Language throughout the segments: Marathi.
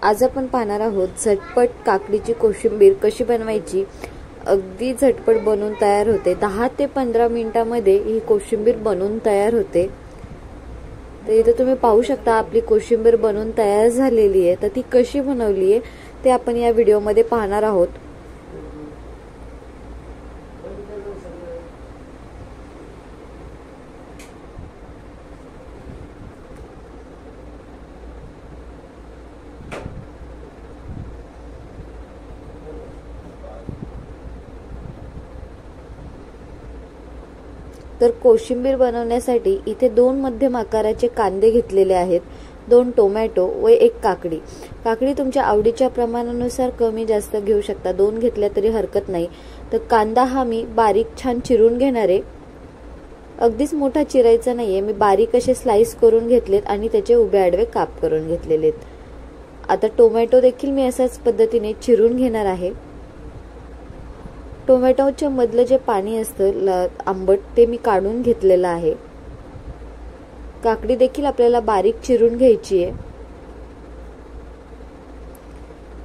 आज आपण पाहणार आहोत झटपट काकडीची कोशिंबीर कशी बनवायची। अगदी झटपट बनवून तयार होते। 10 ते 15 मिनिटांमध्ये ही कोशिंबीर बनवून तयार होते। तर इथे तुम्ही पाहू शकता आपली कोशिंबीर बनवून तयार झालेली आहे। तर ती कशी बनवली आहे ते आपण या व्हिडिओमध्ये पाहणार आहोत। तर कोशिंबीर बनवण्यासाठी इथे 2 मध्यम आकाराचे कांदे घेतलेले आहेत, 2 टोमॅटो व 1 काकडी। काकडी तुमच्या आवडीच्या प्रमाणानुसार कमी जास्त घेऊ शकता, 2 घेतल्या तरी हरकत नाही। तर कांदा हा मी बारीक छान चिरून घेणार आहे। अगदीच मोठा चिरायचा नाहीये, मी बारीक असे स्लाइस करून घेतलेत आणि त्याचे उभे आडवे काप करून घेतलेले आहेत। आता टोमॅटो देखील मी अशाच पद्धतीने चिरून घेणार आहे। टोमॅटोच्या मधलं जे पाणी असतं आंबट ते मी काढून घेतलेलं आहे। काकडी देखील आपल्याला बारीक चिरून घ्यायची आहे।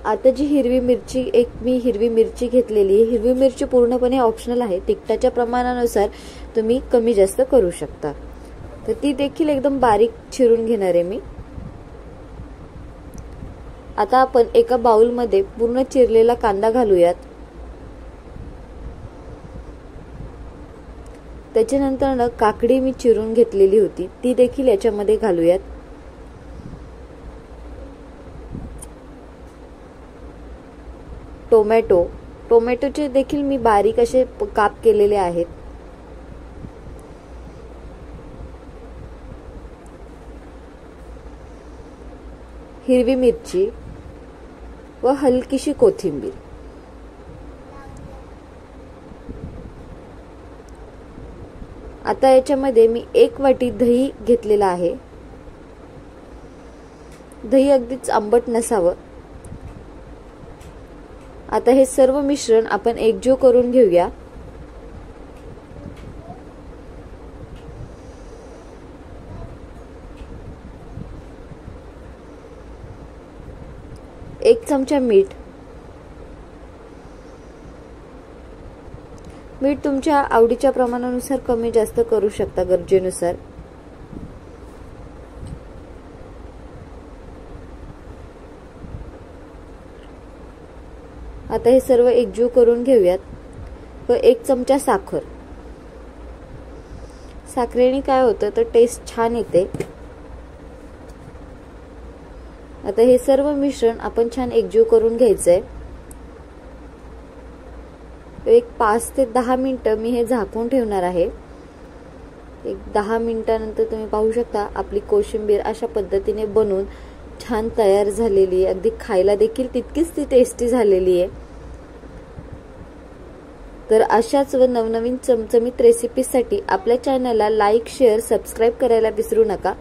आता जी हिरवी मिरची मी हिरवी मिरची घेतलेली आहे। हिरवी मिरची पूर्णपणे ऑप्शनल आहे, तिखटाच्या प्रमाणानुसार तुम्ही कमी जास्त करू शकता। तर ती देखील एकदम बारीक चिरून घेणार आहे मी। आता आपण एका बाउल मध्ये पूर्ण चिरलेला कांदा घालूयात। त्याच्यानंतर काकडी मी चिरून घेतलेली होती ती देखील याच्यामध्ये घालूयात। टोमॅटोचे देखील मी बारीक असे काप केलेले आहेत। हिरवी मिरची व हलकीशी कोथिंबीर। आता याच्यामध्ये मी 1 वाटी दही घेतलेला आहे। दही अगदीच आंबट नसावं। आता हे सर्व मिश्रण आपण एकजीव करून घेऊया। एक चमचा मीठ तुमच्या आवडीच्या प्रमाणानुसार कमी जास्त करू शकता, गरजेनुसार। आता हे सर्व एकजीव करून घेऊयात। व 1 चमचा साखर। साखरेने काय होतं तर टेस्ट छान येते। आता हे सर्व मिश्रण आपण छान एकजीव करून घ्यायचंय। एक 5 ते 10 मिनिटं मी हे झाकून ठेवणार आहे। एक 10 मिनिटानंतर तुम्ही पाहू शकता आपली कोशिंबीर अशा पद्धतीने बनवून छान तयार झालेली आहे। अगदी खायला देखील तितकीच ती टेस्टी झालेली आहे। तर अशाच व नवनवीन चमचमीत रेसिपीसाठी आपल्या चॅनलला लाईक, शेअर, सबस्क्राइब करायला विसरू नका।